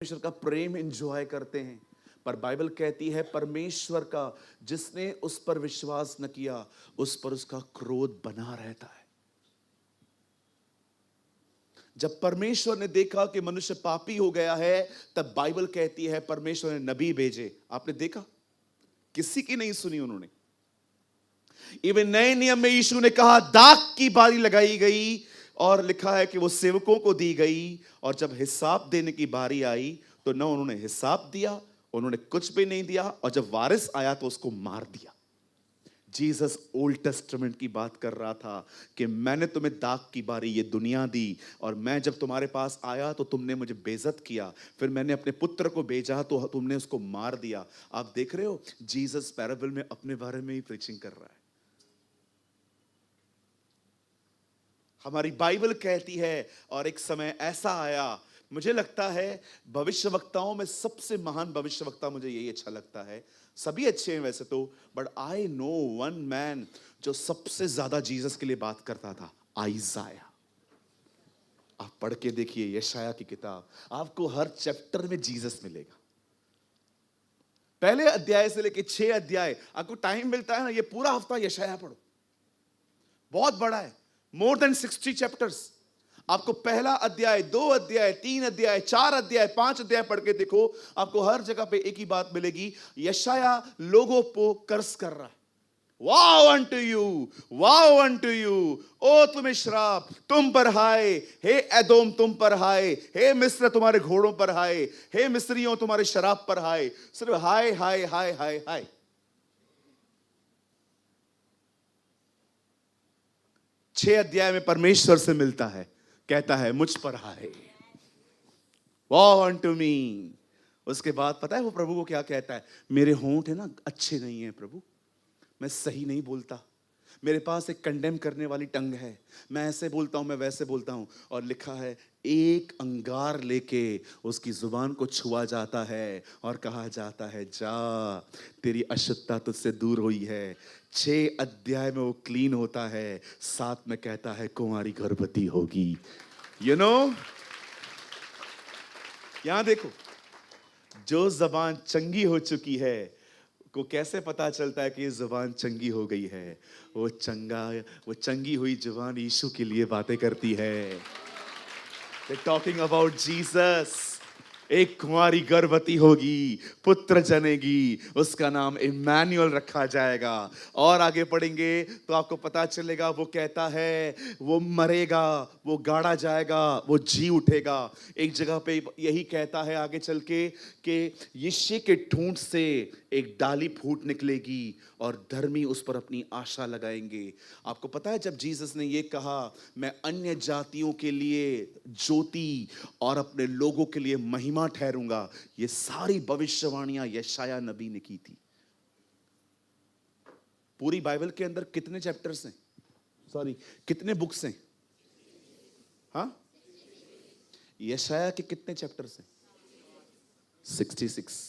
परमेश्वर का प्रेम एंजॉय करते हैं, पर बाइबल कहती है परमेश्वर का जिसने उस पर विश्वास न किया उस पर उसका क्रोध बना रहता है। जब परमेश्वर ने देखा कि मनुष्य पापी हो गया है, तब बाइबल कहती है परमेश्वर ने नबी भेजे। आपने देखा, किसी की नहीं सुनी उन्होंने। इवन नए नियम में यीशु ने कहा दाख की बारी लगाई गई और लिखा है कि वो सेवकों को दी गई, और जब हिसाब देने की बारी आई तो न उन्होंने हिसाब दिया, उन्होंने कुछ भी नहीं दिया, और जब वारिस आया तो उसको मार दिया। जीसस ओल्ड टेस्टामेंट की बात कर रहा था कि मैंने तुम्हें दाग की बारी ये दुनिया दी, और मैं जब तुम्हारे पास आया तो तुमने मुझे बेइज्जत किया, फिर मैंने अपने पुत्र को भेजा तो तुमने उसको मार दिया। आप देख रहे हो, जीसस पैराबल में अपने बारे में ही प्रीचिंग कर रहा है। हमारी बाइबल कहती है, और एक समय ऐसा आया, मुझे लगता है भविष्यवक्ताओं में सबसे महान भविष्यवक्ता मुझे यही अच्छा लगता है। सभी अच्छे हैं वैसे तो, but I know one man जो सबसे ज्यादा जीसस के लिए बात करता था, आइजाया। आप पढ़ के देखिए यशाया की किताब, आपको हर चैप्टर में जीसस मिलेगा। पहले अध्याय से लेकर 6 अध्याय, आपको टाइम मिलता है ना, ये पूरा हफ्ता यशाया पढ़ो, बहुत बड़ा है, मोर देन 60 चैप्टर्स। आपको पहला अध्याय, 2 अध्याय, 3 अध्याय, 4 अध्याय, 5 अध्याय पढ़ के देखो, आपको हर जगह पे एक ही बात मिलेगी, यशाया लोगों को कर्स कर रहा है। Woe unto you, woe unto you, ओ तुम्हें श्राप, तुम पर हाय, हे एदोम तुम पर हाय, हे मिस्र तुम्हारे घोड़ों पर हाय, हे मिस्रियों तुम्हारे शराब पर हाय, सिर्फ हाय हाय हाय हाय हाय। छह अध्याय में परमेश्वर से मिलता है, कहता है मुझ पर हाय, वॉ अनटू मी। उसके बाद पता है वो प्रभु को क्या कहता है, मेरे होंठ है ना अच्छे नहीं है प्रभु, मैं सही नहीं बोलता, मेरे पास एक कंडेम करने वाली टंग है, मैं ऐसे बोलता हूं, मैं वैसे बोलता हूं। और लिखा है एक अंगार लेके उसकी जुबान को छुआ जाता है और कहा जाता है जा, तेरी अशुद्धता तुझसे दूर हुई है। 6 अध्याय में वो क्लीन होता है, 7 में कहता है कुंवारी गर्भवती होगी। यू नो, यहां देखो, जो जबान चंगी हो चुकी है को कैसे पता चलता है कि ये जुबान चंगी हो गई है? वो चंगी हुई जुबान यीशु के लिए बातें करती है। Talking about Jesus. एक कुंवारी गर्भवती होगी, पुत्र जनेगी, उसका नाम इम्मानुएल रखा जाएगा। और आगे पढ़ेंगे तो आपको पता चलेगा, वो कहता है वो मरेगा, वो गाड़ा जाएगा, वो जी उठेगा। एक जगह पे यही कहता है आगे चल के कि यिशै के ठूंठ से एक डाली फूट निकलेगी और धर्मी उस पर अपनी आशा लगाएंगे। आपको पता है जब जीसस ने ये कहा मैं अन्य जातियों के लिए ज्योति और अपने लोगों के लिए महिमा ठहरूंगा, ये सारी भविष्यवाणियां यशाया नबी ने की थी। पूरी बाइबल के अंदर कितने चैप्टर्स हैं, सॉरी कितने बुक्स हैं? हाँ, यशाया के कितने चैप्टर्स हैं? 66।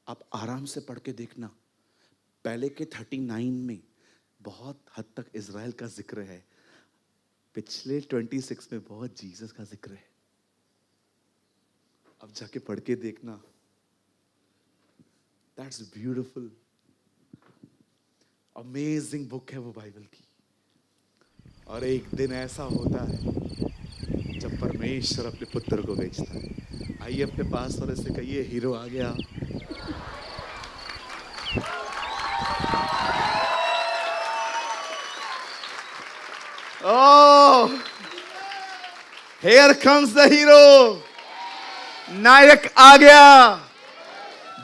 आप आराम से पढ़ के देखना, पहले के 39 में बहुत हद तक इज़राइल का जिक्र है, पिछले 26 में बहुत जीसस का जिक्र है। अब जाके पढ़ के देखना, दैट्स ब्यूटीफुल, अमेजिंग बुक है वो बाइबल की। और एक दिन ऐसा होता है जब परमेश्वर अपने पुत्र को भेजता है। आइए अपने पास वाले से कहिए हीरो आ गया। Oh, here comes the hero, नायक आ गया।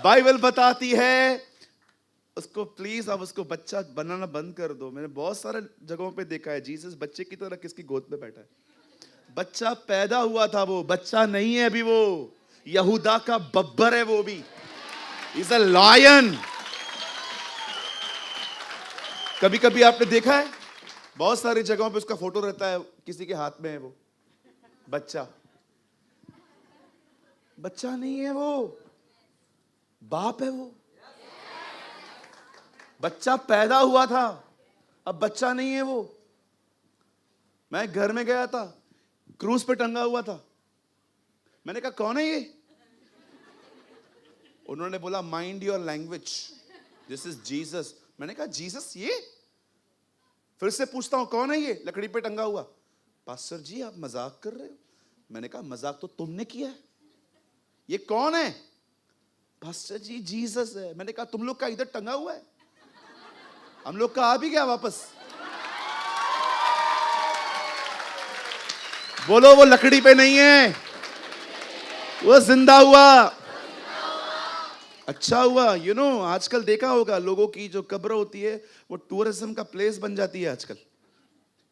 बाइबल बताती है उसको, प्लीज अब उसको बच्चा बनाना बंद कर दो। मैंने बहुत सारे जगहों पे देखा है जीसस बच्चे की तरह किसकी गोद में बैठा है। बच्चा पैदा हुआ था, वो बच्चा नहीं है अभी, वो यहूदा का बब्बर है वो भी, इज अ लायन। कभी कभी आपने देखा है बहुत सारी जगहों पे उसका फोटो रहता है, किसी के हाथ में है वो बच्चा। बच्चा नहीं है वो, बाप है वो। बच्चा पैदा हुआ था, अब बच्चा नहीं है वो। मैं घर में गया था, क्रूज पे टंगा हुआ था, मैंने कहा कौन है ये? उन्होंने बोला mind your language, this is Jesus. मैंने कहा जीसस ये? फिर से पूछता हूं कौन है ये लकड़ी पे टंगा हुआ? पास्टर जी आप मजाक कर रहे हो। मैंने कहा मजाक तो तुमने किया है, ये कौन है? पास्टर जी जीसस है। मैंने कहा तुम लोग का इधर टंगा हुआ है, हम लोग का आ भी गया वापस। बोलो वो लकड़ी पे नहीं है, वो जिंदा हुआ। अच्छा हुआ। आजकल देखा होगा लोगों की जो कब्र होती है वो टूरिज्म का प्लेस बन जाती है आजकल।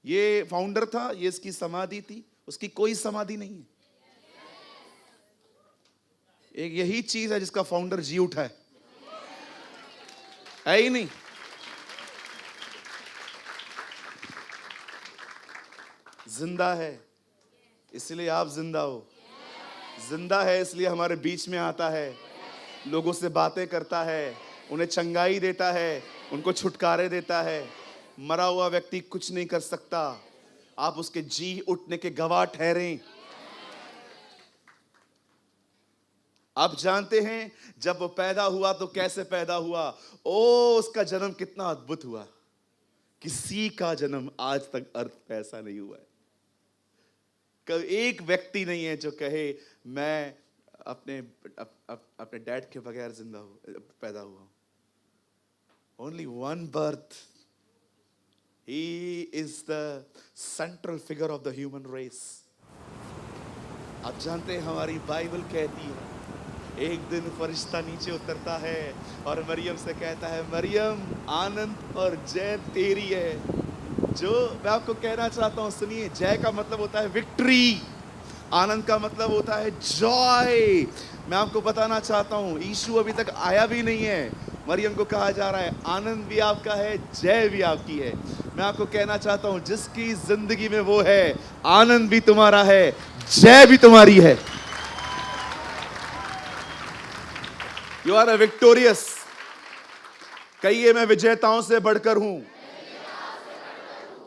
ये फाउंडर था, ये इसकी समाधि थी, उसकी कोई समाधि नहीं है। एक यही चीज है जिसका फाउंडर जी उठा है ही नहीं। जिंदा है इसलिए आप जिंदा हो, जिंदा है इसलिए हमारे बीच में आता है, लोगों से बातें करता है, उन्हें चंगाई देता है, उनको छुटकारे देता है। मरा हुआ व्यक्ति कुछ नहीं कर सकता, आप उसके जी उठने के गवाह ठहरें। आप जानते हैं जब वो पैदा हुआ तो कैसे पैदा हुआ? उसका जन्म कितना अद्भुत हुआ। किसी का जन्म आज तक अर्थ पे ऐसा नहीं हुआ है। कभी एक व्यक्ति नहीं है जो कहे मैं अपने डैड के बगैर पैदा हुआ। Only one birth, he is the central figure of the human race. आप जानते हैं हमारी बाइबल कहती है एक दिन फरिश्ता नीचे उतरता है और मरियम से कहता है मरियम आनंद और जय तेरी है। जो मैं आपको कहना चाहता हूं सुनिए, जय का मतलब होता है विक्ट्री, आनंद का मतलब होता है जॉय। मैं आपको बताना चाहता हूं यीशु अभी तक आया भी नहीं है, मरियम को कहा जा रहा है आनंद भी आपका है, जय भी आपकी है। मैं आपको कहना चाहता हूं जिसकी जिंदगी में वो है, आनंद भी तुम्हारा है, जय भी तुम्हारी है। You are a victorious. कहिए मैं विजेताओं से बढ़कर हूं।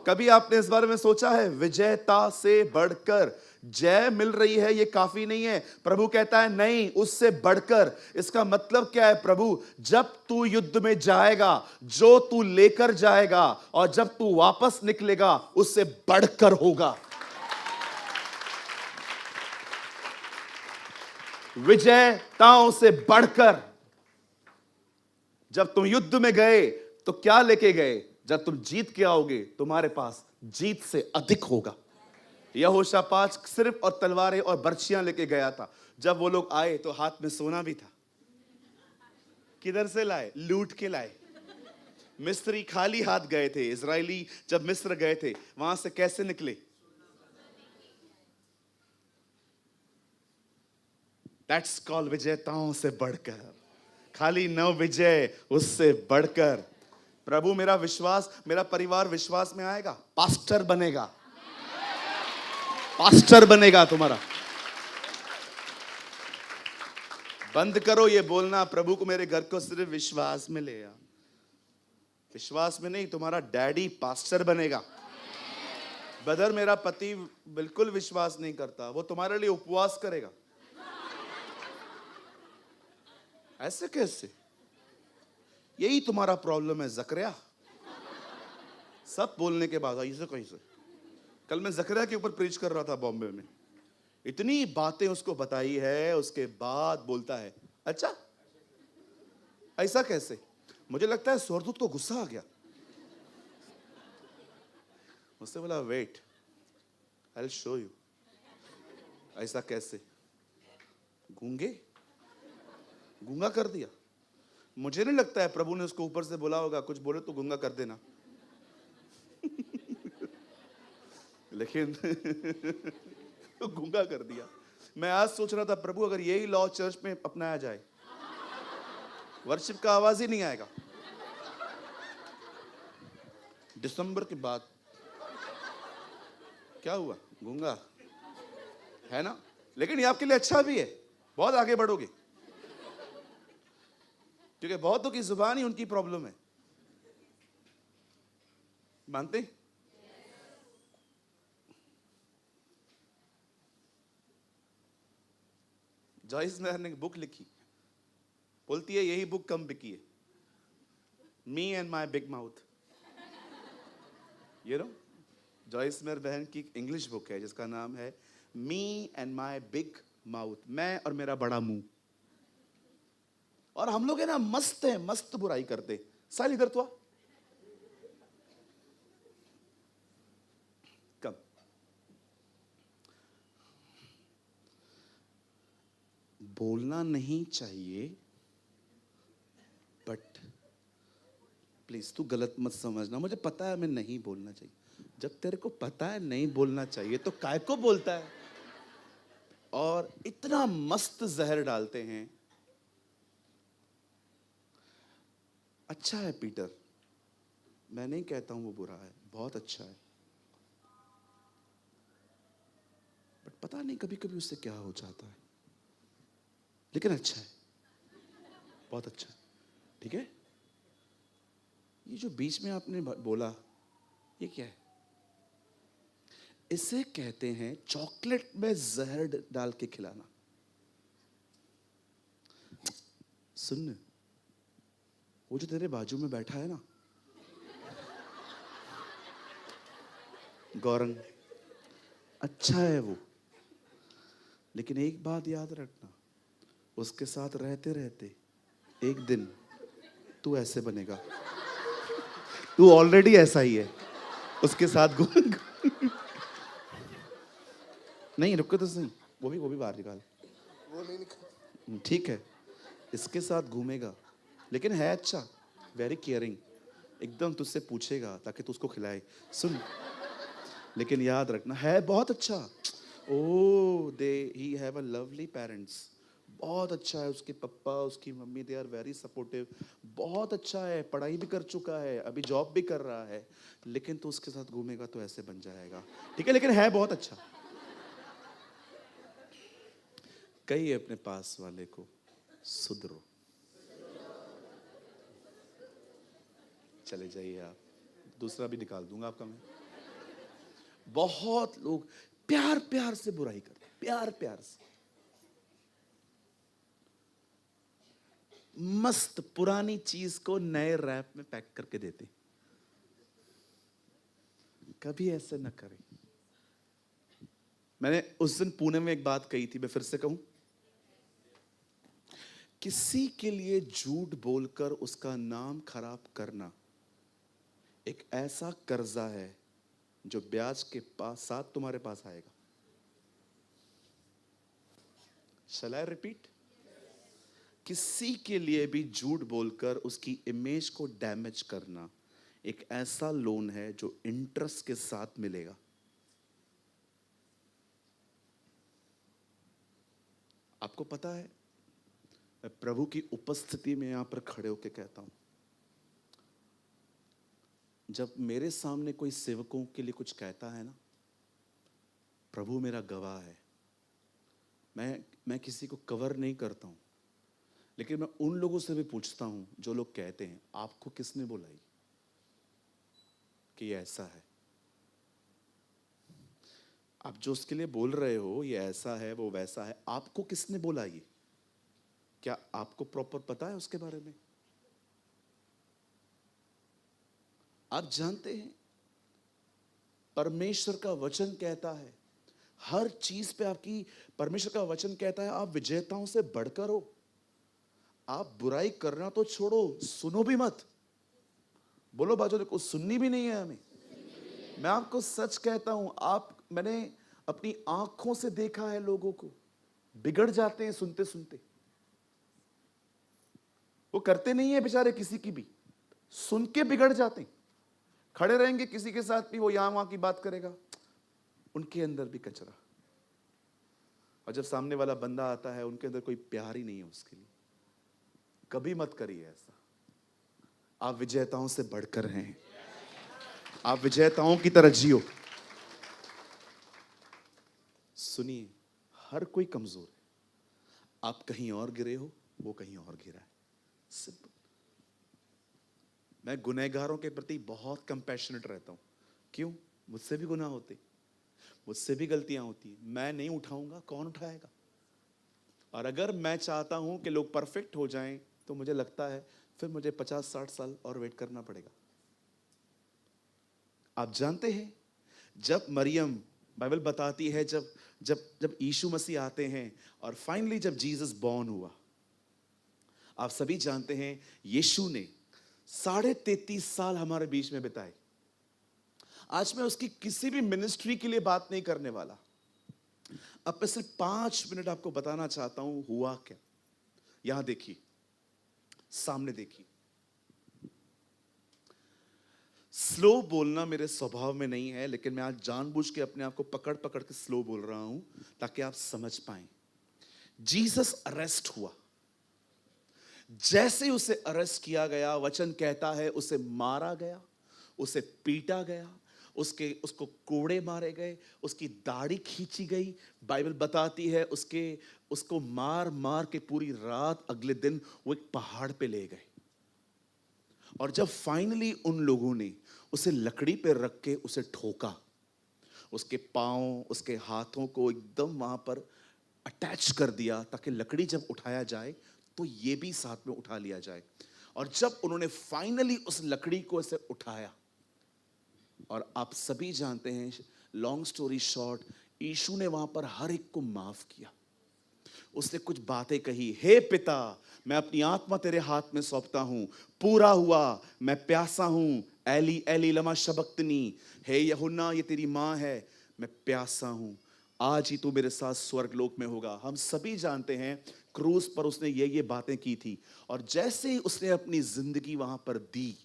कभी आपने इस बारे में सोचा है? विजेता से बढ़कर। जय मिल रही है ये काफी नहीं है, प्रभु कहता है नहीं उससे बढ़कर। इसका मतलब क्या है प्रभु? जब तू युद्ध में जाएगा, जो तू लेकर जाएगा और जब तू वापस निकलेगा उससे बढ़कर होगा। विजेताओं से बढ़कर। जब तुम युद्ध में गए तो क्या लेके गए? जब तुम जीत के आओगे तुम्हारे पास जीत से अधिक होगा। यहोशापात सिर्फ और तलवारें और बर्छियां लेके गया था। जब वो लोग आए तो हाथ में सोना भी था। किधर से लाए? लूट के लाए। मिस्री खाली हाथ गए थे। इजरायली जब मिस्र गए थे वहां से कैसे निकले? दैट्स कॉल्ड विजेताओं से बढ़कर। खाली न विजय, उससे बढ़कर। प्रभु मेरा विश्वास, मेरा परिवार विश्वास में आएगा, पास्टर बनेगा, पास्टर बनेगा तुम्हारा। बंद करो ये बोलना प्रभु को मेरे घर को सिर्फ विश्वास में ले आ। विश्वास में नहीं, तुम्हारा डैडी पास्टर बनेगा। ब्रदर मेरा पति बिल्कुल विश्वास नहीं करता, वो तुम्हारे लिए उपवास करेगा। ऐसे कैसे? यही तुम्हारा प्रॉब्लम है जकरिया। सब बोलने के बाद ऐसे कैसे? कल मैं जकरिया के ऊपर प्रीच कर रहा था बॉम्बे में, इतनी बातें उसको बताई है, उसके बाद बोलता है अच्छा ऐसा कैसे? मुझे लगता है स्वर्गदूत को गुस्सा आ गया। मुझसे बोला wait I will show you. ऐसा कैसे? गूंगा कर दिया। मुझे नहीं लगता है प्रभु ने उसको ऊपर से बोला होगा कुछ बोले तो गूंगा कर देना। लेकिन गूंगा कर दिया। मैं आज सोच रहा था प्रभु अगर यही लॉ चर्च में अपनाया जाए, वर्शिप का आवाज ही नहीं आएगा। दिसंबर के बाद क्या हुआ? गूंगा है ना? लेकिन ये आपके लिए अच्छा भी है, बहुत आगे बढ़ोगे, क्योंकि बहुतों की जुबान ही उनकी प्रॉब्लम है। मानते? जॉइस मेयर ने बुक लिखी बोलती है यही बुक कम बिकी है, me and my big mouth. You know, Joyce Meyer बहन की इंग्लिश बुक है जिसका नाम है me and my big mouth, मैं और मेरा बड़ा मुंह। और हम लोग है ना मस्त है, मस्त बुराई करते। साल इधर तो आ। कम बोलना नहीं चाहिए, बट प्लीज तू गलत मत समझना, मुझे पता है मैं नहीं बोलना चाहिए। जब तेरे को पता है नहीं बोलना चाहिए तो काय को बोलता है? और इतना मस्त जहर डालते हैं। अच्छा है पीटर, मैं नहीं कहता हूं वो बुरा है, बहुत अच्छा है, बट पता नहीं कभी कभी उससे क्या हो जाता है, लेकिन अच्छा है, बहुत अच्छा है। ठीक है, ये जो बीच में आपने बोला, ये क्या है? इसे कहते हैं चॉकलेट में जहर डाल के खिलाना। सुन, वो जो तेरे बाजू में बैठा है ना, गौरंग, अच्छा है वो, लेकिन एक बात याद रखना, उसके साथ रहते रहते एक दिन तू ऐसे बनेगा। तू ऑलरेडी ऐसा ही है, उसके साथ घूम। नहीं रुको तो सही, वो भी बाहर निकाल। वो नहीं निकाल, ठीक है, इसके साथ घूमेगा, लेकिन है अच्छा, वेरी केयरिंग, एकदम तुझसे पूछेगा ताकि तू उसको खिलाए। सुन, लेकिन याद रखना है बहुत अच्छा। Oh they he have a lovely parents, बहुत अच्छा है, उसके पापा उसकी मम्मी दे आर वेरी सपोर्टिव, बहुत अच्छा है, पढ़ाई भी कर चुका है, अभी जॉब भी कर रहा है, लेकिन तू उसके साथ घूमेगा तो ऐसे बन जाएगा। ठीक है, लेकिन है बहुत अच्छा। कहिए अपने पास वाले को सुधरो। चले जाइए आप, दूसरा भी निकाल दूंगा आपका मैं। बहुत लोग प्यार प्यार से बुराई करते, प्यार प्यार से, मस्त पुरानी चीज को नए रैप में पैक करके देते। कभी ऐसे न करें। मैंने उस दिन पुणे में एक बात कही थी, मैं फिर से कहूं, किसी के लिए झूठ बोलकर उसका नाम खराब करना एक ऐसा कर्जा है जो ब्याज के पास साथ तुम्हारे पास आएगा। Shall I repeat? किसी के लिए भी झूठ बोलकर उसकी इमेज को डैमेज करना एक ऐसा लोन है जो इंटरेस्ट के साथ मिलेगा। आपको पता है, मैं प्रभु की उपस्थिति में यहां पर खड़े होकर कहता हूं, जब मेरे सामने कोई सेवकों के लिए कुछ कहता है ना, प्रभु मेरा गवाह है, मैं किसी को कवर नहीं करता हूं, लेकिन मैं उन लोगों से भी पूछता हूं जो लोग कहते हैं आपको किसने बोला कि ये ऐसा है? आप जो उसके लिए बोल रहे हो ये ऐसा है वो वैसा है, आपको किसने बोला ये? क्या आपको प्रॉपर पता है उसके बारे में? आप जानते हैं परमेश्वर का वचन कहता है हर चीज पे आपकी, परमेश्वर का वचन कहता है आप विजेताओं से बढ़कर हो। आप बुराई करना तो छोड़ो, सुनो भी मत। बोलो बाजू देखो, सुननी भी नहीं है हमें। मैं आपको सच कहता हूं, मैंने अपनी आंखों से देखा है लोगों को बिगड़ जाते हैं सुनते सुनते। वो करते नहीं है बेचारे किसी की भी, सुन के बिगड़ जाते हैं। खड़े रहेंगे किसी के साथ भी, वो यहां वहां की बात करेगा, उनके अंदर भी कचरा। और जब सामने वाला बंदा आता है उनके अंदर कोई प्यार ही नहीं है उसके लिए। कभी मत करिए ऐसा। आप विजेताओं से बढ़कर हैं, आप विजेताओं की तरह जियो। सुनिए, हर कोई कमजोर है, आप कहीं और गिरे हो, वो कहीं और गिरा है, सिंपल। मैं गुनहगारों के प्रति बहुत कंपैशनेट रहता हूं। क्यों? मुझसे भी गुनाह होते, मुझसे भी गलतियां होती हैं, मैं नहीं उठाऊंगा, कौन उठाएगा? और अगर मैं चाहता हूं कि लोग परफेक्ट हो जाएं तो मुझे लगता है फिर मुझे 50-60 साल और वेट करना पड़ेगा। आप जानते हैं, जब मरियम, बाइबल बताती है, जब जब जब यीशु मसीह आते हैं और फाइनली जब जीसस बॉर्न हुआ, आप सभी जानते हैं यीशु ने 33.5 साल हमारे बीच में बिताए। आज मैं उसकी किसी भी मिनिस्ट्री के लिए बात नहीं करने वाला। अब मैं सिर्फ 5 मिनट आपको बताना चाहता हूं हुआ क्या। यहां देखिए, सामने देखिए। स्लो बोलना मेरे स्वभाव में नहीं है, लेकिन मैं आज जानबूझ के अपने आप को पकड़ पकड़ के स्लो बोल रहा हूं ताकि आप समझ पाएं। जीसस अरेस्ट हुआ। जैसे उसे अरेस्ट किया गया, वचन कहता है उसे मारा गया, उसे पीटा गया, उसको कोड़े मारे गए, उसकी दाढ़ी खींची गई। बाइबल बताती है उसको मार मार के पूरी रात, अगले दिन वो एक पहाड़ पे ले गए। और जब फाइनली उन लोगों ने उसे लकड़ी पे रख के उसे ठोका, उसके पांव, उसके हाथों को एकदम वहां पर अटैच कर दिया ताकि लकड़ी जब उठाया जाए तो ये भी साथ में उठा लिया जाए। और जब उन्होंने फाइनली उस लकड़ी को ऐसे उठाया, और आप सभी जानते हैं, लॉन्ग स्टोरी शॉर्ट, यीशु ने वहां पर हर एक को माफ किया। उसने कुछ बातें कही, हे पिता, मैं अपनी आत्मा तेरे हाथ में सौंपता हूं, पूरा हुआ, मैं प्यासा हूं, एली एली लमा शबक्तनी, हे यूहन्ना ये तेरी मां है, मैं प्यासा हूं, आज ही तू मेरे साथ स्वर्ग लोक में होगा। हम सभी जानते हैं क्रूस पर उसने ये बातें की थी। और जैसे ही उसने अपनी जिंदगी वहां पर दी,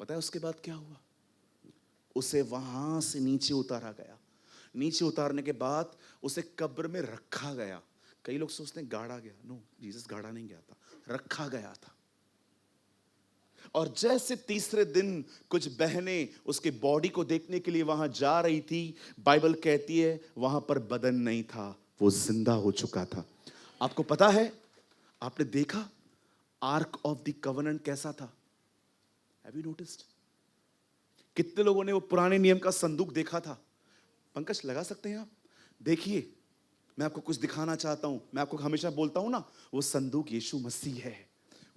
पता है उसके बाद क्या हुआ? उसे वहां से नीचे उतारा गया। नीचे उतारने के बाद उसे कब्र में रखा गया। कई लोग सोचते हैं गाड़ा गया। नो, जीसस गाड़ा नहीं गया था, रखा गया था। और जैसे तीसरे दिन कुछ बहनें उसके बॉडी को देखने के लिए वहां जा रही थी, बाइबल कहती है वहां पर बदन नहीं था, वो जिंदा हो चुका था। आपको पता है, आपने देखा आर्क ऑफ द कवेनेंट कैसा था? Have you noticed? कितने लोगों ने वो पुराने नियम का संदूक देखा था? पंकज लगा सकते हैं आप? देखिए, मैं आपको कुछ दिखाना चाहता हूं। मैं आपको हमेशा बोलता हूं ना, वो संदूक यीशु मसीह है,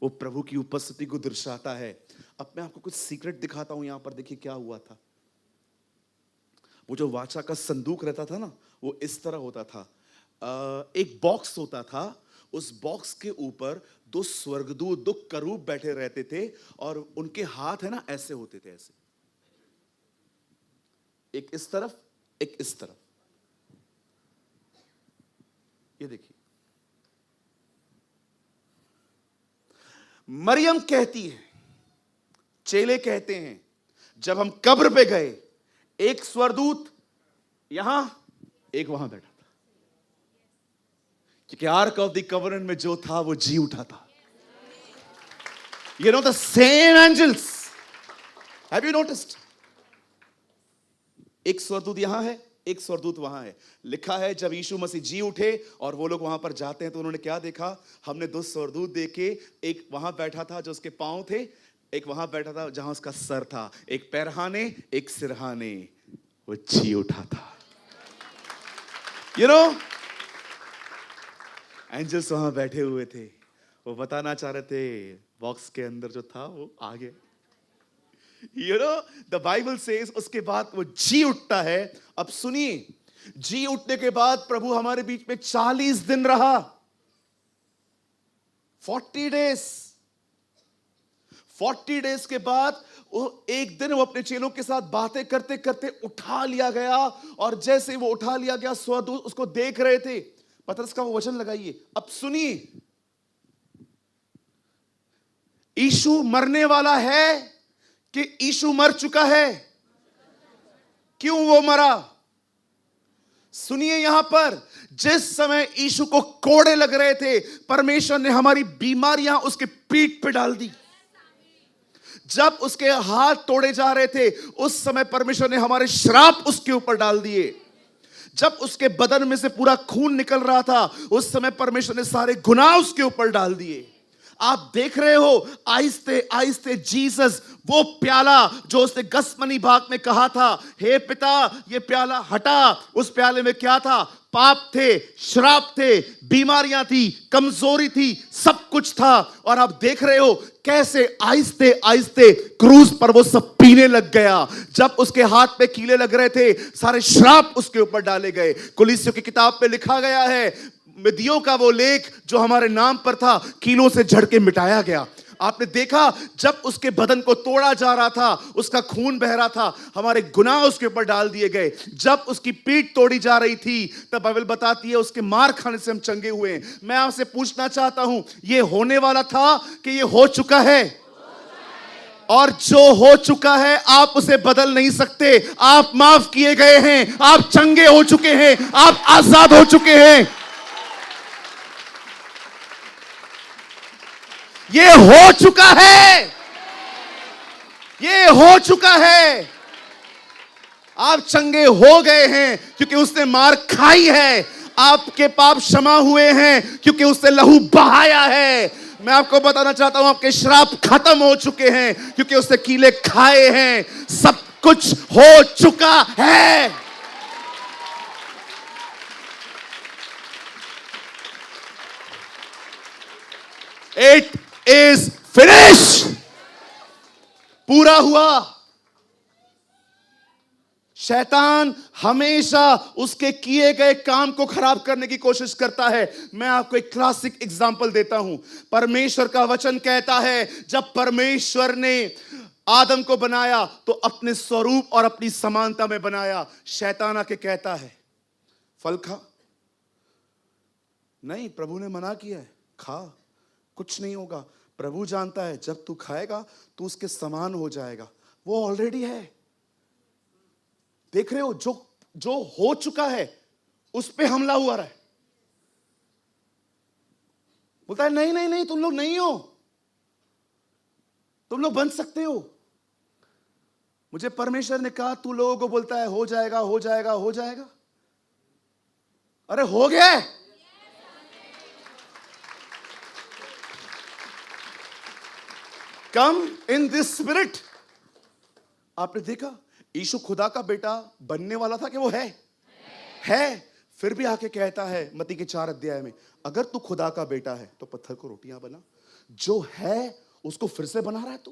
वो प्रभु की उपस्थिति को दर्शाता है। अब मैं आपको कुछ सीक्रेट दिखाता हूं। यहां पर देखिए क्या हुआ था। वो जो वाचा का संदूक रहता था ना, वो इस तरह होता था। एक बॉक्स होता था, उस बॉक्स के ऊपर 2 स्वर्गदूत, 2 करूब बैठे रहते थे, और उनके हाथ है ना ऐसे होते थे, ऐसे, एक इस तरफ, एक इस तरफ। ये देखिए, मरियम कहती है, चेले कहते हैं, जब हम कब्र पे गए, एक स्वर्गदूत यहां, एक वहां बैठा था, क्योंकि आर्क ऑफ द कवेनेंट में जो था वो जी उठा था। The same angels, have you noticed? एक स्वर्गदूत यहां है, एक स्वर्गदूत वहां है। लिखा है जब यीशु मसीह जी उठे और वो लोग वहां पर जाते हैं तो उन्होंने क्या देखा? हमने 2 स्वर्गदूत देखे, एक वहां बैठा था जो उसके पांव थे, एक वहां बैठा था जहां उसका सर था, एक पैरहाने, एक सिरहाने, वो जी उठा था। एंजल्स वहां बैठे हुए थे, वो बताना चाह रहे थे बॉक्स के अंदर जो था वो आ गया। द बाइबल सेज उसके बाद वो जी उठता है। अब सुनिए, जी उठने के बाद प्रभु हमारे बीच में 40 दिन रहा, 40 डेज। 40 डेज के बाद वो एक दिन वो अपने चेलों के साथ बातें करते करते उठा लिया गया, और जैसे वो उठा लिया गया, स्वर्गदूत उसको देख रहे थे। पतरस का वो वचन लगाइए। अब सुनिए, यीशु मरने वाला है कि यीशु मर चुका है? क्यों वो मरा? सुनिए, यहां पर जिस समय यीशु को कोड़े लग रहे थे, परमेश्वर ने हमारी बीमारियां उसके पीठ पे डाल दी। जब उसके हाथ तोड़े जा रहे थे, उस समय परमेश्वर ने हमारे श्राप उसके ऊपर डाल दिए। जब उसके बदन में से पूरा खून निकल रहा था, उस समय परमेश्वर ने सारे गुनाह उसके ऊपर डाल दिए। आप देख रहे हो आहिस्ते आहिस्ते जीसस वो प्याला जो उसने गसमनी भाग में कहा था, हे पिता ये प्याला हटा, उस प्याले में क्या था? पाप थे, श्राप थे, बीमारियां थी, कमजोरी थी, सब कुछ था। और आप देख रहे हो कैसे आहिस्ते आहिस्ते क्रूज पर वो सब पीने लग गया। जब उसके हाथ पे कीले लग रहे थे, सारे श्राप उसके ऊपर डाले गए। कुलिस्सियों की किताब में लिखा गया है, मिदियों का वो लेख जो हमारे नाम पर था, कीलों से झड़ के मिटाया गया। आपने देखा जब उसके बदन को तोड़ा जा रहा था, उसका खून बह रहा था, हमारे गुनाह उसके ऊपर डाल दिए गए। जब उसकी पीठ तोड़ी जा रही थी, तब बाइबल बताती है उसके मार खाने से हम चंगे हुए। मैं आपसे पूछना चाहता हूं, ये होने वाला था कि ये हो चुका है? और जो हो चुका है आप उसे बदल नहीं सकते। आप माफ किए गए हैं, आप चंगे हो चुके हैं, आप आजाद हो चुके हैं। ये हो चुका है, ये हो चुका है। आप चंगे हो गए हैं क्योंकि उसने मार खाई है। आपके पाप क्षमा हुए हैं क्योंकि उसने लहू बहाया है। मैं आपको बताना चाहता हूं, आपके श्राप खत्म हो चुके हैं क्योंकि उसने कीले खाए हैं। सब कुछ हो चुका है। It is finish. पूरा हुआ। शैतान हमेशा उसके किए गए काम को खराब करने की कोशिश करता है। मैं आपको एक क्लासिक एग्जांपल देता हूं। परमेश्वर का वचन कहता है, जब परमेश्वर ने आदम को बनाया तो अपने स्वरूप और अपनी समानता में बनाया। शैतान आके कहता है फल खा। नहीं, प्रभु ने मना किया है, खा, कुछ नहीं होगा। प्रभु जानता है जब तू खाएगा तू उसके समान हो जाएगा। वो ऑलरेडी है। देख रहे हो, जो हो चुका है उस पे हमला हुआ रहा है। बोलता है नहीं नहीं नहीं, तुम लोग नहीं हो, तुम लोग बन सकते हो। मुझे परमेश्वर ने कहा तू लोगों को बोलता है हो जाएगा हो जाएगा हो जाएगा। अरे हो गया है। कम इन दिस स्पिरिट। आपने देखा यीशु खुदा का बेटा बनने वाला था कि वो है। फिर भी आके कहता है मत्ती के 4 अध्याय में, अगर तू खुदा का बेटा है तो पत्थर को रोटियां बना। जो है उसको फिर से बना रहा है तू।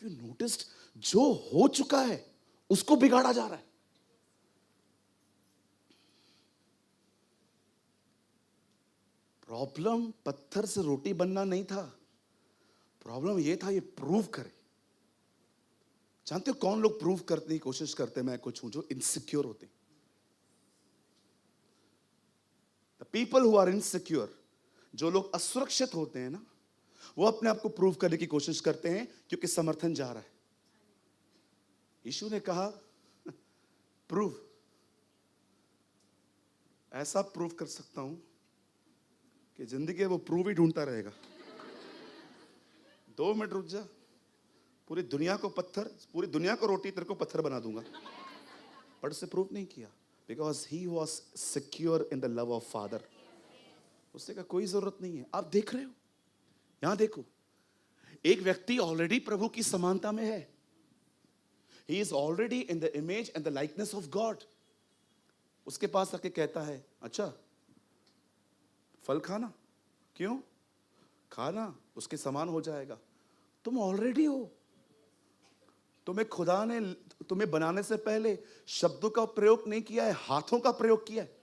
हैव यू नोटिस्ड, जो हो चुका है उसको बिगाड़ा जा रहा है। प्रॉब्लम पत्थर से रोटी बनना नहीं था। प्रॉब्लम यह था ये प्रूव करे। जानते हो कौन लोग प्रूव करने की कोशिश करते हैं? मैं कुछ हूं जो इनसिक्योर होते हैं। The people who are insecure, जो लोग असुरक्षित होते हैं ना, वो अपने आप को प्रूव करने की कोशिश करते हैं क्योंकि समर्थन जा रहा है। यीशु ने कहा प्रूव। ऐसा प्रूव कर सकता हूं कि जिंदगी वो प्रूव ही ढूंढता रहेगा। 2 मिनट रुक जा, पूरी दुनिया को रोटी, तेरे को पत्थर बना दूंगा। पर उससे प्रूव नहीं किया, because he was secure in the love of father. उससे का कोई जरूरत नहीं है। आप देख रहे हो, यहां देखो, एक व्यक्ति ऑलरेडी प्रभु की समानता में है। He is already in the image and the likeness of God. उसके पास आके कहता है अच्छा फल खाना। क्यों? खाना, उसके समान हो जाएगा। तुम ऑलरेडी हो। तुम्हें खुदा ने तुम्हें बनाने से पहले शब्दों का प्रयोग नहीं किया है, हाथों का प्रयोग किया है।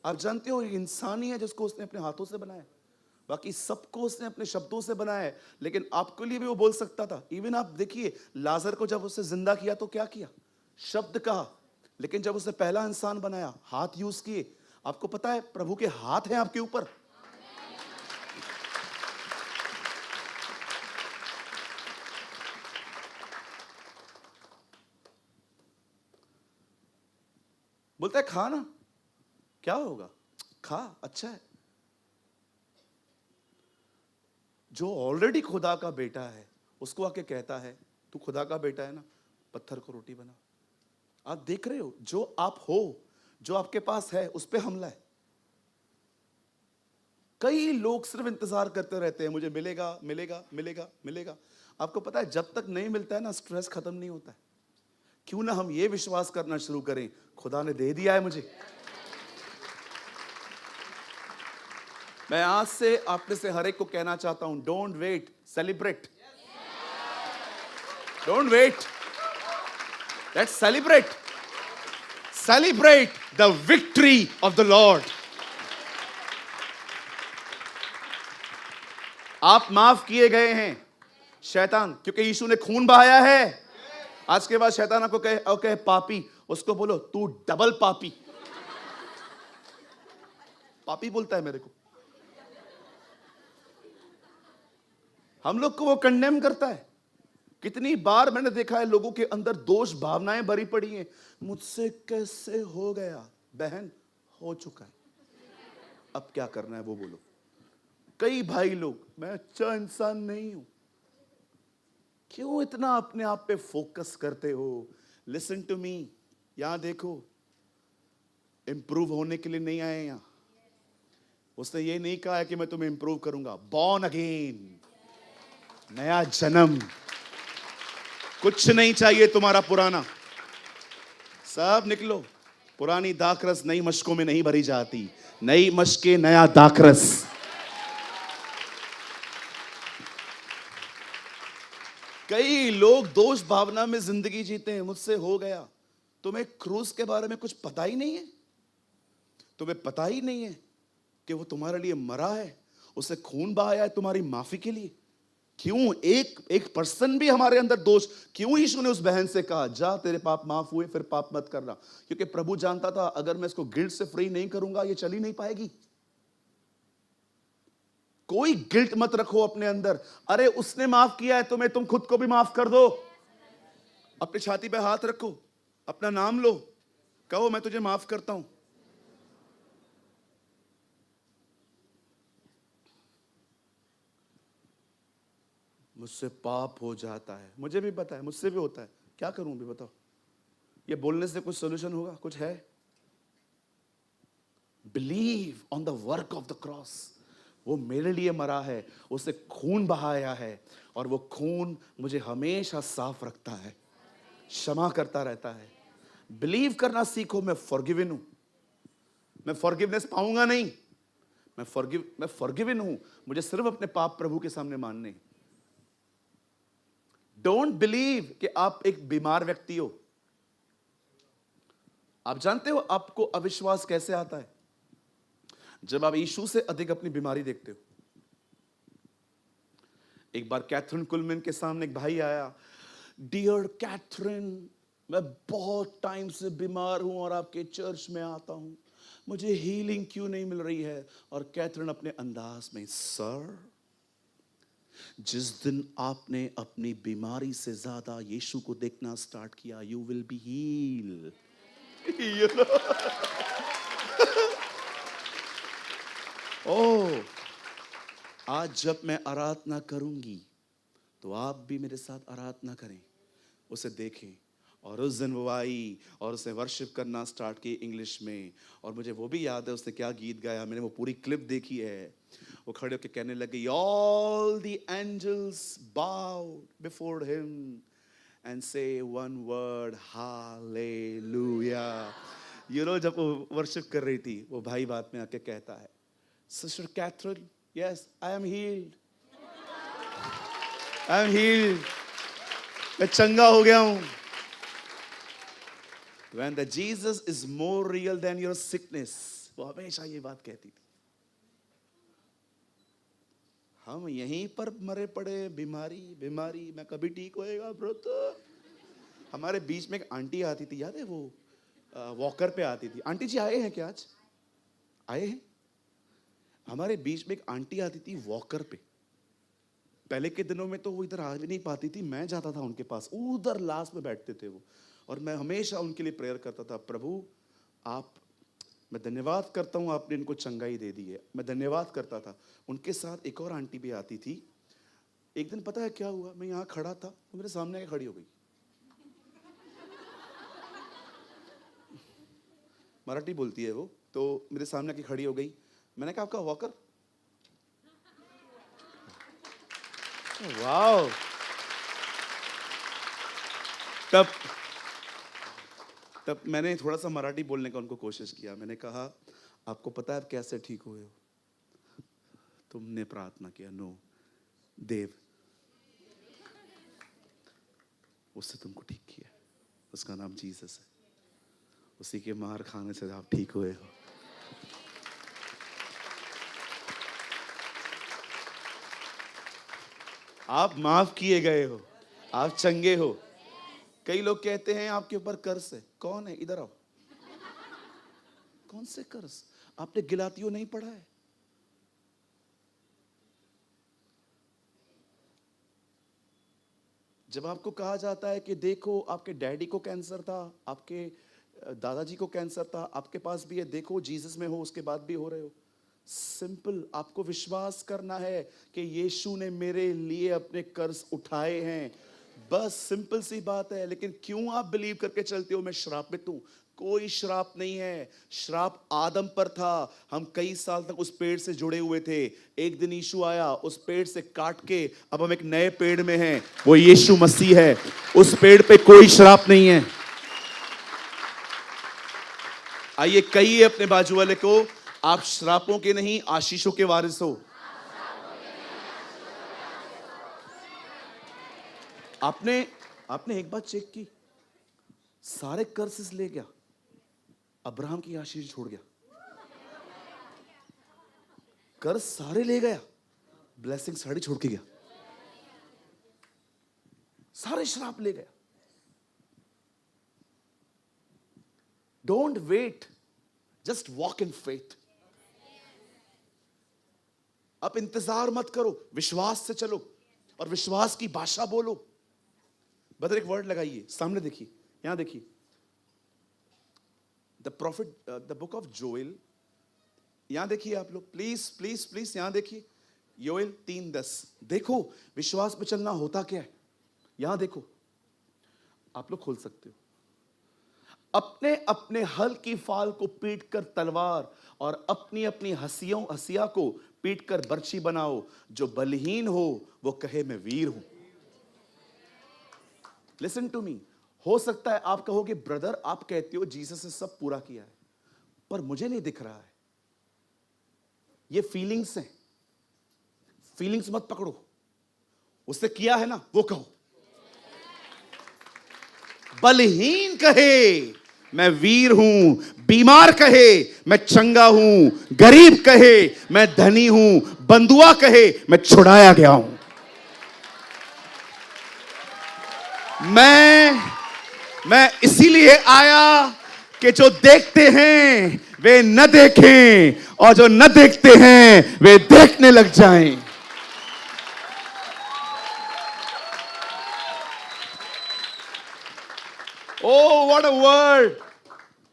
आप जानते हो इंसान ही है जिसको उसने अपने हाथों से बनाया, बाकी सबको उसने अपने शब्दों से बनाया है। लेकिन आपके लिए भी वो बोल सकता था। इवन आप देखिए लाजर को जब उसने जिंदा किया तो क्या किया? शब्द कहा। लेकिन जब उसने पहला इंसान बनाया, हाथ यूज किए। आपको पता है प्रभु के हाथ हैं आपके ऊपर। बोलता है खा ना, क्या होगा, खा, अच्छा है। जो ऑलरेडी खुदा का बेटा है उसको आके कहता है तू खुदा का बेटा है ना, पत्थर को रोटी बना। आप देख रहे हो, जो आप हो, जो आपके पास है, उस पे हमला है। कई लोग सिर्फ इंतजार करते रहते हैं, मुझे मिलेगा मिलेगा मिलेगा मिलेगा। आपको पता है जब तक नहीं मिलता है ना, स्ट्रेस खत्म नहीं होता है। क्यों ना हम ये विश्वास करना शुरू करें, खुदा ने दे दिया है मुझे। मैं आज से आप में से हर एक को कहना चाहता हूं, don't wait, celebrate. Don't wait, let's celebrate. Celebrate the victory of the Lord. आप माफ किए गए हैं शैतान, क्योंकि यीशु ने खून बहाया है। आज के बाद शैतान आपको कहे पापी, उसको बोलो तू डबल पापी। पापी बोलता है मेरे को, हम लोग को वो कंडेम करता है। कितनी बार मैंने देखा है लोगों के अंदर दोष भावनाएं भरी पड़ी हैं, मुझसे कैसे हो गया। बहन, हो चुका है, अब क्या करना है वो बोलो। कई भाई लोग, मैं अच्छा इंसान नहीं हूं, क्यों इतना अपने आप पे फोकस करते हो। लिसन टू मी, यहां देखो, इंप्रूव होने के लिए नहीं आए यहां। उसने ये नहीं कहा है कि मैं तुम्हें इंप्रूव करूंगा। बॉर्न अगेन, नया जन्म। कुछ नहीं चाहिए तुम्हारा पुराना, सब निकलो। पुरानी दाखरस नई मशकों में नहीं भरी जाती, नई मशके नया दाखरस। कई लोग दोष भावना में जिंदगी जीते हैं, मुझसे हो गया। तुम्हें क्रूस के बारे में कुछ पता ही नहीं है। तुम्हें पता ही नहीं है कि वो तुम्हारे लिए मरा है, उसे खून बहाया है तुम्हारी माफी के लिए। क्यों एक पर्सन भी हमारे अंदर दोष, क्यों यीशु ने उस बहन से कहा जा तेरे पाप माफ हुए, फिर पाप मत करना। क्योंकि प्रभु जानता था अगर मैं इसको गिल्ट से फ्री नहीं करूंगा ये चली नहीं पाएगी। कोई गिल्ट मत रखो अपने अंदर। अरे उसने माफ किया है तुम्हें, तुम खुद को भी माफ कर दो। अपनी छाती पे हाथ रखो, अपना नाम लो, कहो मैं तुझे माफ करता हूं। मुझसे पाप हो जाता है, मुझे भी पता है, मुझसे भी होता है, क्या करूं भी बताओ। ये बोलने से कुछ सोल्यूशन होगा? कुछ है? Believe on the work of the cross. वो मेरे लिए मरा है, उसने खून बहाया है, और वो खून मुझे हमेशा साफ रखता है, क्षमा करता रहता है। बिलीव करना सीखो, मैं फॉरगिवन हूं। मैं फॉरगिवनेस पाऊंगा नहीं, मैं फॉरगिवन हूं। मुझे सिर्फ अपने पाप प्रभु के सामने मानने हैं। डोंट बिलीव कि आप एक बीमार व्यक्ति हो। आप जानते हो आपको अविश्वास कैसे आता है? जब आप यीशु से अधिक अपनी बीमारी देखते हो। एक बार कैथरीन कुलमैन के सामने एक भाई आया, डियर कैथरीन, मैं बहुत टाइम से बीमार हूं और आपके चर्च में आता हूं, मुझे हीलिंग क्यों नहीं मिल रही है? और कैथरीन अपने अंदाज में, सर, जिस दिन आपने अपनी बीमारी से ज्यादा यीशु को देखना स्टार्ट किया, यू विल बी हील। ओह, आज जब मैं आराधना करूंगी तो आप भी मेरे साथ आराधना करें, उसे देखें। और उस दिन वो आई और उसने वर्शिप करना स्टार्ट की इंग्लिश में। और मुझे वो भी याद है उसने क्या गीत गाया, मैंने वो पूरी क्लिप देखी है। वो खड़े होकर कहने लगे, all the angels bowed before him and say one word, hallelujah. You know, जब वो वर्शिप कर रही थी, वो भाई बात में आके कहता है, sister Catherine, yes I am healed, I am healed, मैं चंगा हो गया हूं। When the Jesus is more real than your sickness, वो हमेशा ये बात कहती थी। हम यहीं पर मरे पड़े, बीमारी बीमारी, मैं कभी ठीक होएगा ब्रदर। हमारे बीच में एक आंटी आती थी, याद है, वो वॉकर पे आती थी। आंटी जी आए हैं क्या आज? आए हैं? हमारे बीच में एक आंटी आती थी वॉकर पे। पहले के दिनों में तो वो इधर आ भी नहीं पाती थी, मैं जाता था उनके पास, उधर लास्ट में बैठते थे वो। और मैं हमेशा उनके लिए प्रेयर करता था, प्रभु आप, मैं धन्यवाद करता हूँ आपने इनको चंगाई दे दी है। मैं धन्यवाद करता था। उनके साथ एक और आंटी भी आती थी। एक दिन पता है क्या हुआ, मैं यहाँ खड़ा था, वो मेरे सामने आके खड़ी हो गई। मराठी बोलती है वो, तो मेरे सामने आके खड़ी हो गई। मैंने कहा आपका वॉकर? वाओ। तब तब मैंने थोड़ा सा मराठी बोलने का उनको कोशिश किया। मैंने कहा, आपको पता है आप कैसे ठीक हुए हो? तुमने प्रार्थना किया। नो, देव उससे तुमको ठीक किया, उसका नाम जीसस है। उसी के मार खाने से आप ठीक हुए हो। आप माफ किए गए हो, आप चंगे हो। कई लोग कहते हैं आपके ऊपर कर्ज है। कौन है? इधर आओ। कौन से कर्ज? आपने गिलातियों नहीं पढ़ा है? जब आपको कहा जाता है कि देखो आपके डैडी को कैंसर था, आपके दादाजी को कैंसर था, आपके पास भी है, देखो जीसस में हो, उसके बाद भी हो रहे हो। सिंपल, आपको विश्वास करना है कि यीशु ने मेरे लिए अपने कर्ज उठाए हैं। बस सिंपल सी बात है। लेकिन क्यों आप बिलीव करके चलते हो मैं श्रापित हूं? कोई श्राप नहीं है। श्राप आदम पर था। हम कई साल तक उस पेड़ से जुड़े हुए थे। एक दिन यीशु आया, उस पेड़ से काट के अब हम एक नए पेड़ में हैं, वो यीशु मसीह है। उस पेड़ पे कोई श्राप नहीं है। आइए कहिए अपने बाजू वाले को, आप श्रापों के नहीं आशीषों के वारिस हो। आपने आपने एक बात चेक की, सारे कर्सेस ले गया, अब्राहम की आशीष छोड़ गया। कर्ज सारे ले गया, ब्लेसिंग साड़ी छोड़ के गया। सारे श्राप ले गया। Don't wait, just walk in faith. अब इंतजार मत करो, विश्वास से चलो और विश्वास की भाषा बोलो। बदर एक वर्ड लगाइए, सामने देखिए, यहां देखिए, the profit, the book of Joel. यहां देखिए आप लोग, प्लीज प्लीज प्लीज यहां देखिए, योएल 3:10। देखो विश्वास पे चलना होता क्या है। यहां देखो, आप लोग खोल सकते हो। अपने अपने हल की फाल को पीट कर तलवार और अपनी अपनी हसिया को पीट कर बर्छी बनाओ। जो बलहीन हो वो कहे मैं वीर हूं। Listen to me. हो सकता है आप कहोगे ब्रदर आप कहते हो जीसस ने सब पूरा किया है, पर मुझे नहीं दिख रहा है। ये फीलिंग्स हैं। फीलिंग्स मत पकड़ो, उसने किया है ना वो कहो। बलहीन कहे मैं वीर हूं, बीमार कहे मैं चंगा हूं, गरीब कहे मैं धनी हूं, बंधुआ कहे मैं छुड़ाया गया हूं। मैं इसीलिए आया कि जो देखते हैं वे न देखें और जो न देखते हैं वे देखने लग जाएं। Oh what a word.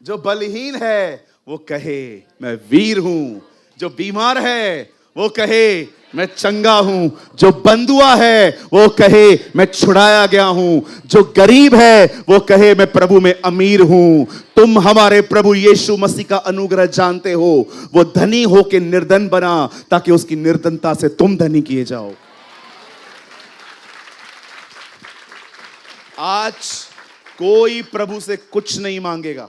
जो बलहीन है वो कहे मैं वीर हूं, जो बीमार है वो कहे मैं चंगा हूं, जो बंधुआ है वो कहे मैं छुड़ाया गया हूं, जो गरीब है वो कहे मैं प्रभु में अमीर हूं। तुम हमारे प्रभु यीशु मसीह का अनुग्रह जानते हो। वो धनी होके निर्धन बना ताकि उसकी निर्धनता से तुम धनी किए जाओ। आज कोई प्रभु से कुछ नहीं मांगेगा।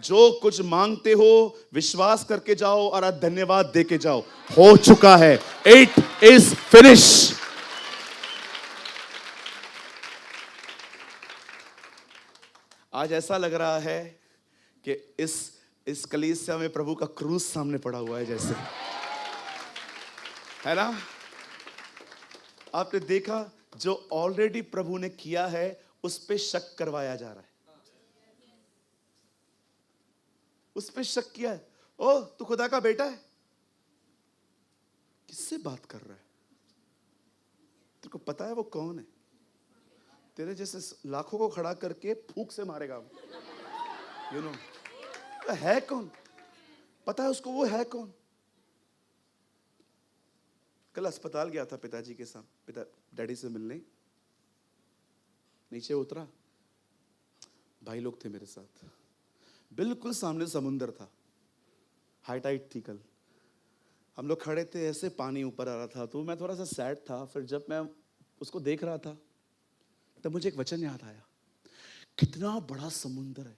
जो कुछ मांगते हो विश्वास करके जाओ और आज धन्यवाद देके जाओ। हो चुका है, इट इज फिनिश। आज ऐसा लग रहा है कि इस कलीसिया में प्रभु का क्रूस सामने पड़ा हुआ है जैसे, है ना? आपने देखा जो ऑलरेडी प्रभु ने किया है उस पे शक करवाया जा रहा है। उस पे शक किया है। ओ तू खुदा का बेटा है। किससे बात कर रहा है? तेरे को पता है वो कौन है? तेरे जैसे लाखों को खड़ा करके फूंक से मारेगा वो। यू नो तो है कौन? पता है उसको वो है कौन? कल अस्पताल गया था पिताजी के साथ, पिता डैडी से मिलने। नीचे उतरा, भाई लोग थे मेरे साथ। बिल्कुल सामने समुंदर था, हाई टाइड थी कल। हम लोग खड़े थे, ऐसे पानी ऊपर आ रहा था, तो मैं थोड़ा सा सैड था। फिर जब मैं उसको देख रहा था, तब मुझे एक वचन याद आया, कितना बड़ा समुंदर है,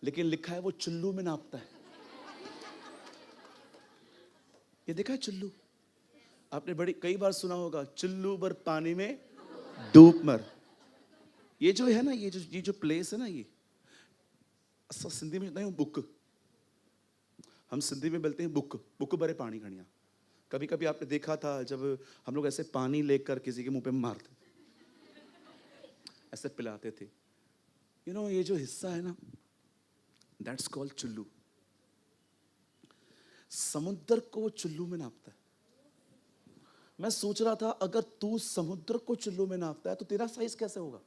लेकिन लिखा है वो चुल्लू में नापता है। ये देखा है चुल्लू? आपने बड़ी कई बार सुना होगा, चुल्लू भर पानी में डूब मर। ये जो है ना, ये जो प्लेस है ना, ये असा सिंधी में नहीं, बुक, हम सिंधी में बोलते हैं बुक, बुक भरे पानी खड़िया। कभी कभी आपने देखा था जब हम लोग ऐसे पानी लेकर किसी के मुंह पे मारते, ऐसे पिलाते थे। ये जो हिस्सा है ना, दैट्स कॉल्ड चुल्लू। समुद्र को चुल्लू में नापता है। मैं सोच रहा था, अगर तू समुद्र को चुल्लू में नापता है तो तेरा साइज कैसे होगा?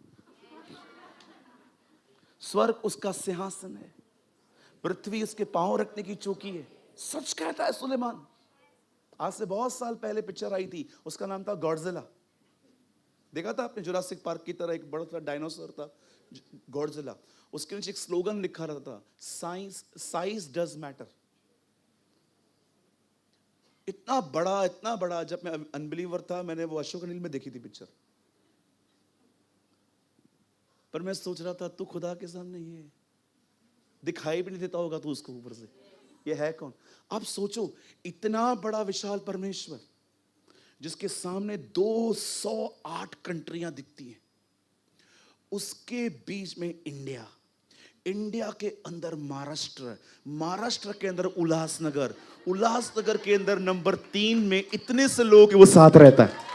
स्वर्ग उसका सिंहासन है, पृथ्वी उसके पांव रखने की चौकी है। सच कहता है सुलेमान। आज से बहुत साल पहले पिक्चर आई थी, उसका नाम था गॉडजिला। देखा था आपने? जुरासिक पार्क की तरह एक बड़ा सा डायनासोर था गॉडजिला। उसके नीचे एक स्लोगन लिखा रहता था, साइज डज मैटर। इतना बड़ा, जब मैं अनबिलीवर था, मैंने वो अशोक अनिल में देखी थी पिक्चर। पर मैं सोच रहा था, तू खुदा के सामने ये दिखाई भी नहीं देता होगा तू उसको ऊपर से, ये है कौन? आप सोचो, इतना बड़ा विशाल परमेश्वर जिसके सामने 208 कंट्रियां दिखती हैं, उसके बीच में इंडिया, इंडिया के अंदर महाराष्ट्र, महाराष्ट्र के अंदर उल्लासनगर, उल्लासनगर के अंदर नंबर 3 में इतने से लोग वो साथ रहता है।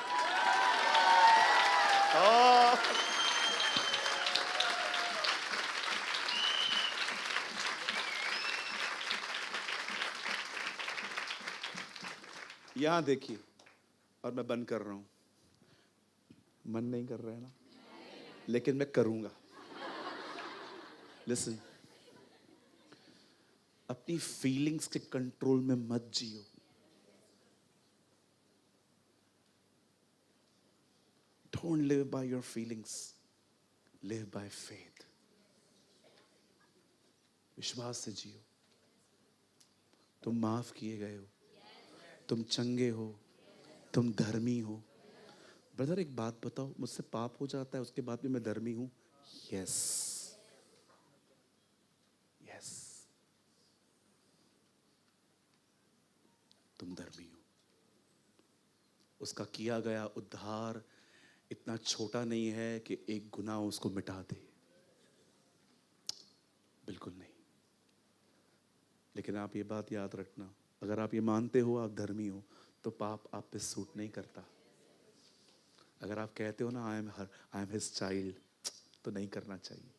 यहां देखिए, और मैं बंद कर रहा हूं, मन नहीं कर रहा है ना, लेकिन मैं करूंगा। लिसन, अपनी फीलिंग्स के कंट्रोल में मत जियो। Don't live by your feelings, live by faith. विश्वास से जियो। तुम माफ किए गए हो, तुम चंगे हो, तुम धर्मी हो। ब्रदर एक बात बताओ, मुझसे पाप हो जाता है उसके बाद भी मैं धर्मी हूं? यस, यस, तुम धर्मी हो। उसका किया गया उद्धार इतना छोटा नहीं है कि एक गुनाह उसको मिटा दे, बिल्कुल नहीं। लेकिन आप ये बात याद रखना, अगर आप ये मानते हो आप धर्मी हो, तो पाप आप पे सूट नहीं करता। अगर आप कहते हो ना, आई एम हिज चाइल्ड, तो नहीं करना चाहिए।